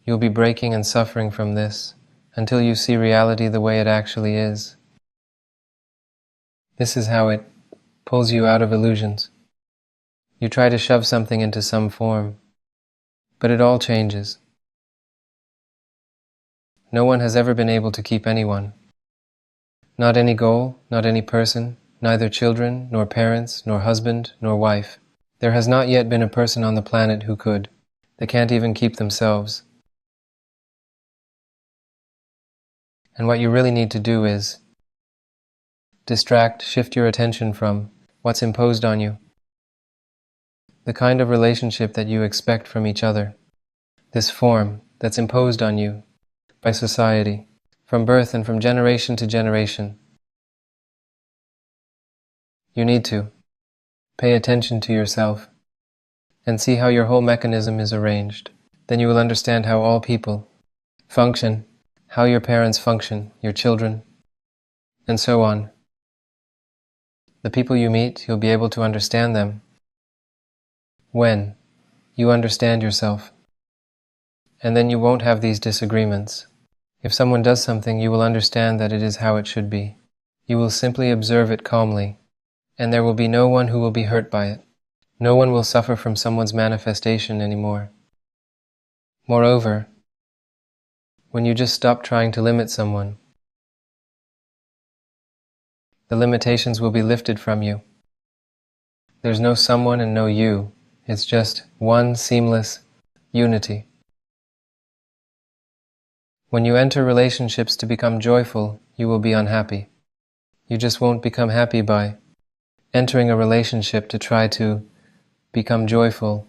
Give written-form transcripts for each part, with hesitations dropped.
You'll be breaking and suffering from this until you see reality the way it actually is. This is how it pulls you out of illusions. You try to shove something into some form, but it all changes. No one has ever been able to keep anyone. Not any goal, not any person, neither children, nor parents, nor husband, nor wife. There has not yet been a person on the planet who could. They can't even keep themselves. And what you really need to do is shift your attention from what's imposed on you. The kind of relationship that you expect from each other. This form that's imposed on you by society, from birth and from generation to generation. You need to pay attention to yourself and see how your whole mechanism is arranged. Then you will understand how all people function, how your parents function, your children, and so on. The people you meet, you'll be able to understand them when you understand yourself. And then you won't have these disagreements. If someone does something, you will understand that it is how it should be. You will simply observe it calmly, and there will be no one who will be hurt by it. No one will suffer from someone's manifestation anymore. Moreover, when you just stop trying to limit someone, the limitations will be lifted from you. There's no someone and no you. It's just one seamless unity. When you enter relationships to become joyful, you will be unhappy. You just won't become happy by entering a relationship to try to become joyful.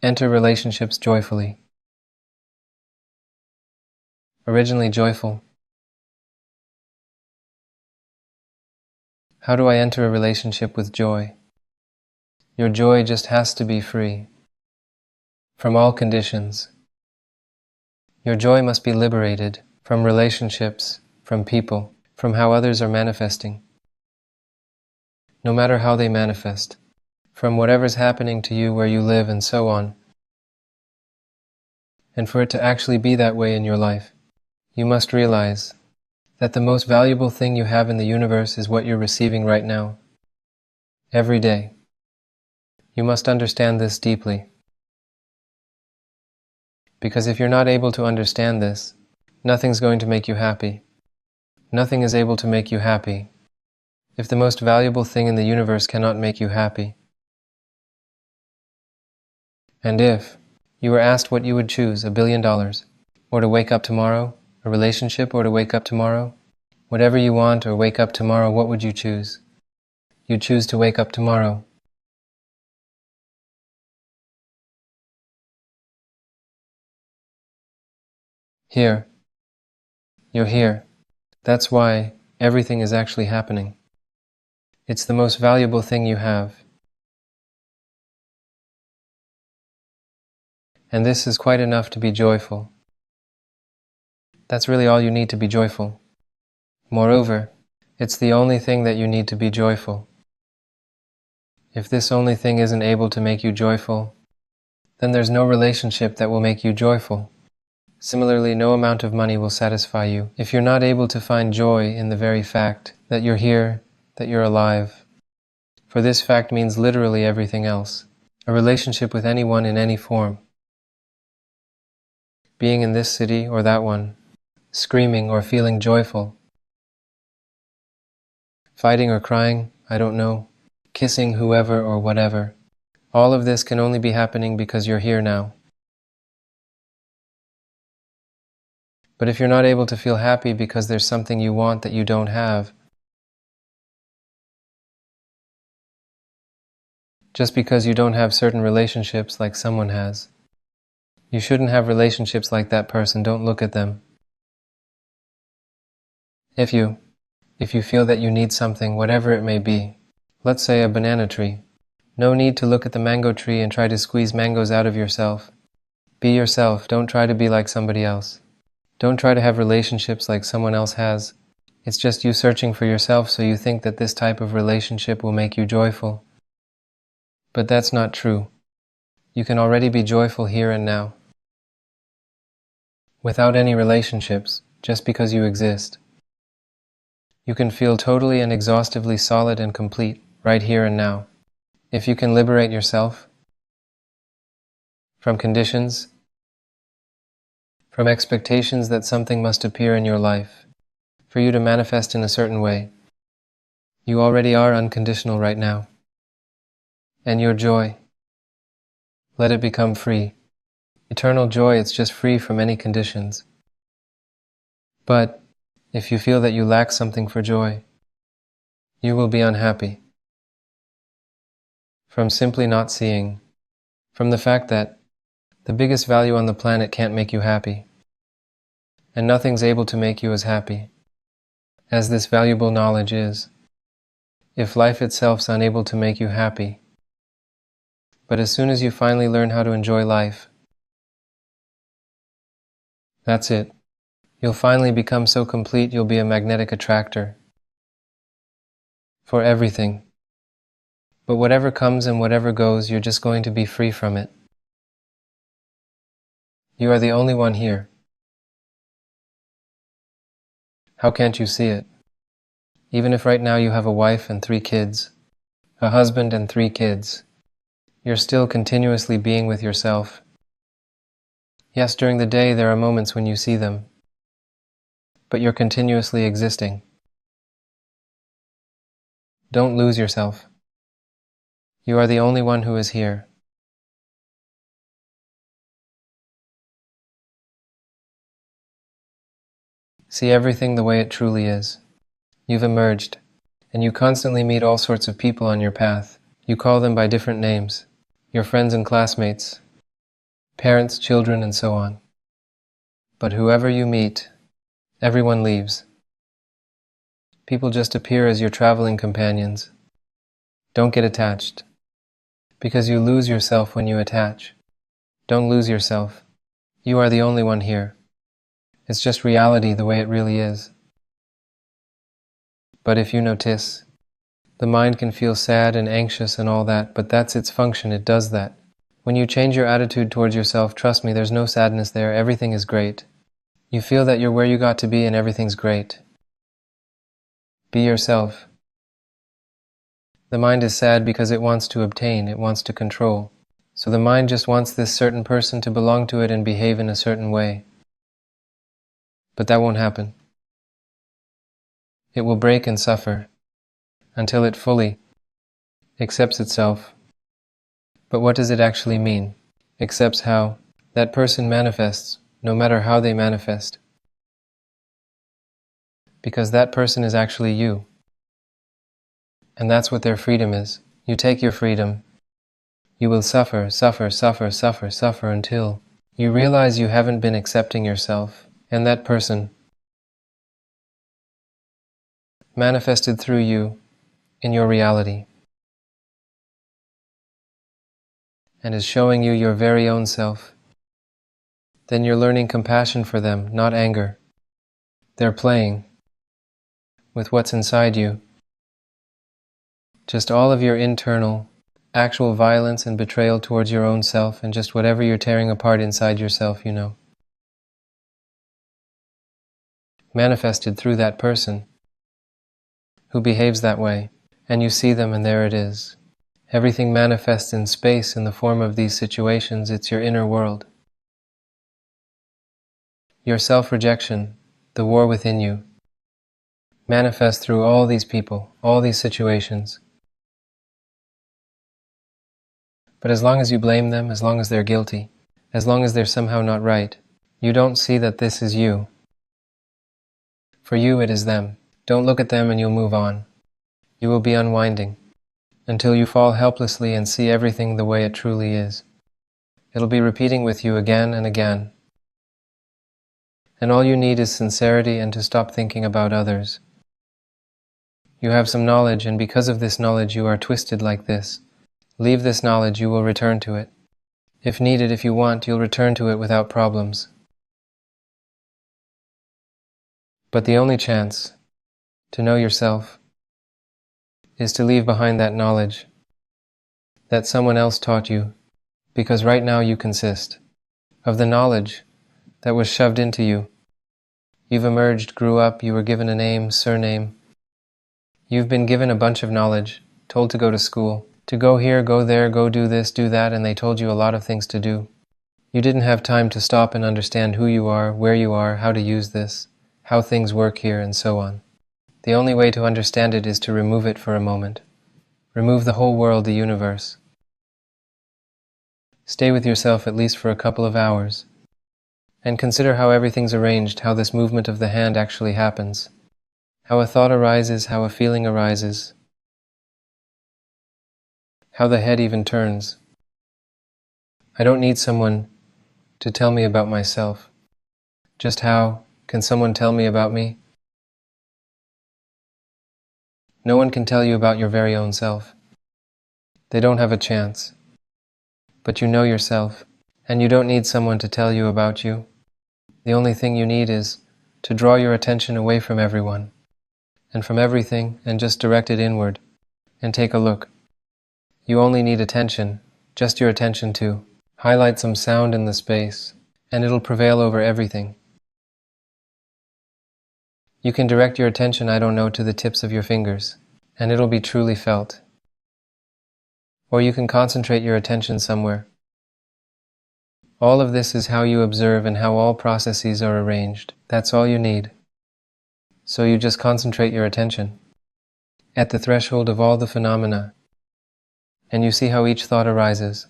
Enter relationships joyfully. Originally joyful. How do I enter a relationship with joy? Your joy just has to be free from all conditions. Your joy must be liberated from relationships, from people, from how others are manifesting. No matter how they manifest, from whatever's happening to you where you live and so on. And for it to actually be that way in your life, you must realize that the most valuable thing you have in the universe is what you're receiving right now, every day. You must understand this deeply. Because if you're not able to understand this, nothing's going to make you happy. Nothing is able to make you happy if the most valuable thing in the universe cannot make you happy. And if you were asked what you would choose, $1 billion, or to wake up tomorrow, a relationship, or to wake up tomorrow, whatever you want, or wake up tomorrow, what would you choose? You'd choose to wake up tomorrow. Here. You're here. That's why everything is actually happening. It's the most valuable thing you have. And this is quite enough to be joyful. That's really all you need to be joyful. Moreover, it's the only thing that you need to be joyful. If this only thing isn't able to make you joyful, then there's no relationship that will make you joyful. Similarly, no amount of money will satisfy you if you're not able to find joy in the very fact that you're here, that you're alive. For this fact means literally everything else. A relationship with anyone in any form. Being in this city or that one. Screaming or feeling joyful. Fighting or crying, I don't know. Kissing whoever or whatever. All of this can only be happening because you're here now. But if you're not able to feel happy because there's something you want that you don't have, just because you don't have certain relationships like someone has, you shouldn't have relationships like that person. Don't look at them. If you feel that you need something, whatever it may be, let's say a banana tree, no need to look at the mango tree and try to squeeze mangoes out of yourself. Be yourself. Don't try to be like somebody else. Don't try to have relationships like someone else has. It's just you searching for yourself, so you think that this type of relationship will make you joyful. But that's not true. You can already be joyful here and now. without any relationships, just because you exist. You can feel totally and exhaustively solid and complete, right here and now. If you can liberate yourself from conditions, from expectations that something must appear in your life for you to manifest in a certain way, you already are unconditional right now. And your joy, let it become free. Eternal joy, it's just free from any conditions. But if you feel that you lack something for joy, you will be unhappy. From simply not seeing, from the fact that the biggest value on the planet can't make you happy, and nothing's able to make you as happy as this valuable knowledge is. If life itself's unable to make you happy, but as soon as you finally learn how to enjoy life, that's it. You'll finally become so complete you'll be a magnetic attractor for everything. But whatever comes and whatever goes, you're just going to be free from it. You are the only one here. How can't you see it? Even if right now you have a wife and 3 kids, a husband and 3 kids, you're still continuously being with yourself. Yes, during the day there are moments when you see them, but you're continuously existing. Don't lose yourself. You are the only one who is here. See everything the way it truly is. You've emerged, and you constantly meet all sorts of people on your path. You call them by different names, your friends and classmates, parents, children, and so on. But whoever you meet, everyone leaves. People just appear as your traveling companions. Don't get attached, because you lose yourself when you attach. Don't lose yourself. You are the only one here. It's just reality the way it really is. But if you notice, the mind can feel sad and anxious and all that, but that's its function, it does that. When you change your attitude towards yourself, trust me, there's no sadness there, everything is great. You feel that you're where you got to be and everything's great. Be yourself. The mind is sad because it wants to obtain, it wants to control. So the mind just wants this certain person to belong to it and behave in a certain way. But that won't happen. It will break and suffer until it fully accepts itself. But what does it actually mean? Accepts how that person manifests, no matter how they manifest. Because that person is actually you. And that's what their freedom is. You take your freedom. You will suffer, suffer, suffer, suffer, suffer until you realize you haven't been accepting yourself. And that person manifested through you in your reality and is showing you your very own self. Then you're learning compassion for them, not anger. They're playing with what's inside you. Just all of your internal, actual violence and betrayal towards your own self and just whatever you're tearing apart inside yourself, you know. Manifested through that person who behaves that way, and you see them and there it is. Everything manifests in space in the form of these situations. It's your inner world. Your self-rejection, the war within you, manifests through all these people, all these situations. But as long as you blame them, as long as they're guilty, as long as they're somehow not right, you don't see that this is you. For you, it is them. Don't look at them and you'll move on. You will be unwinding until you fall helplessly and see everything the way it truly is. It'll be repeating with you again and again. And all you need is sincerity and to stop thinking about others. You have some knowledge, and because of this knowledge you are twisted like this. Leave this knowledge, you will return to it. If needed, if you want, you'll return to it without problems. But the only chance to know yourself is to leave behind that knowledge that someone else taught you, because right now you consist of the knowledge that was shoved into you. You've emerged, grew up, you were given a name, surname. You've been given a bunch of knowledge, told to go to school, to go here, go there, go do this, do that, and they told you a lot of things to do. You didn't have time to stop and understand who you are, where you are, how to use this, how things work here, and so on. The only way to understand it is to remove it for a moment. Remove the whole world, the universe. Stay with yourself at least for a couple of hours, and consider how everything's arranged, how this movement of the hand actually happens, how a thought arises, how a feeling arises, how the head even turns. I don't need someone to tell me about myself. Just how can someone tell me about me? No one can tell you about your very own self. They don't have a chance. But you know yourself, and you don't need someone to tell you about you. The only thing you need is to draw your attention away from everyone, and from everything, and just direct it inward, and take a look. You only need attention, just your attention to highlight some sound in the space, and it'll prevail over everything. You can direct your attention, I don't know, to the tips of your fingers, and it'll be truly felt. Or you can concentrate your attention somewhere. All of this is how you observe and how all processes are arranged. That's all you need. So you just concentrate your attention at the threshold of all the phenomena, and you see how each thought arises,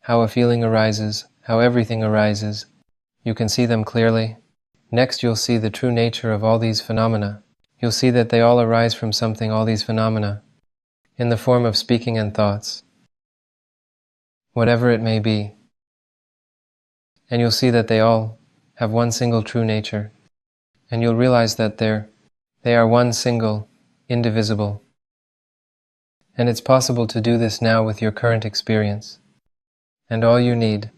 how a feeling arises, how everything arises. You can see them clearly. Next, you'll see the true nature of all these phenomena. You'll see that they all arise from something, all these phenomena, in the form of speaking and thoughts, whatever it may be. And you'll see that they all have one single true nature. And you'll realize that they are one single, indivisible. And it's possible to do this now with your current experience. And all you need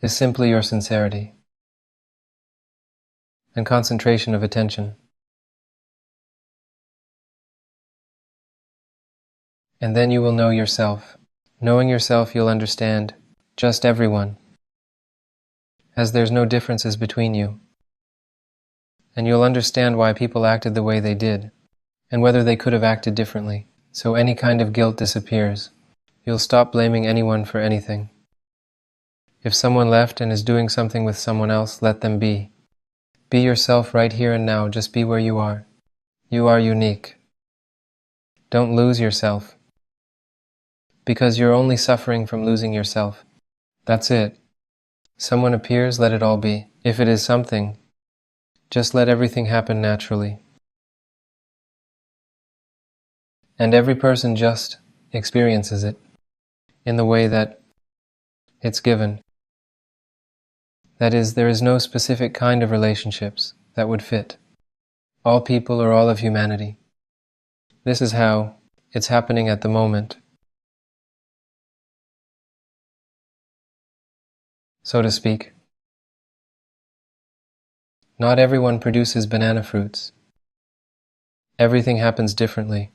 is simply your sincerity and concentration of attention. And then you will know yourself. Knowing yourself, you'll understand just everyone, as there's no differences between you. And you'll understand why people acted the way they did, and whether they could have acted differently. So any kind of guilt disappears. You'll stop blaming anyone for anything. If someone left and is doing something with someone else, let them be. Be yourself right here and now, just be where you are. You are unique. Don't lose yourself, because you're only suffering from losing yourself. That's it. Someone appears, let it all be. If it is something, just let everything happen naturally. And every person just experiences it in the way that it's given. That is, there is no specific kind of relationships that would fit all people or all of humanity. This is how it's happening at the moment, so to speak. Not everyone produces banana fruits. Everything happens differently,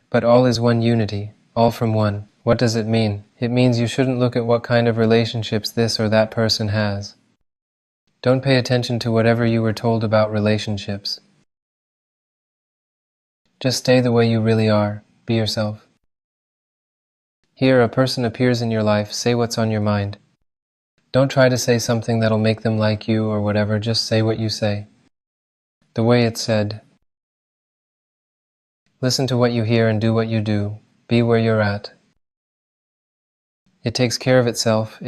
but all is one unity, all from one. What does it mean? It means you shouldn't look at what kind of relationships this or that person has. Don't pay attention to whatever you were told about relationships. Just stay the way you really are. Be yourself. Here, a person appears in your life, say what's on your mind. Don't try to say something that'll make them like you or whatever, just say what you say, the way it's said. Listen to what you hear and do what you do. Be where you're at. It takes care of itself.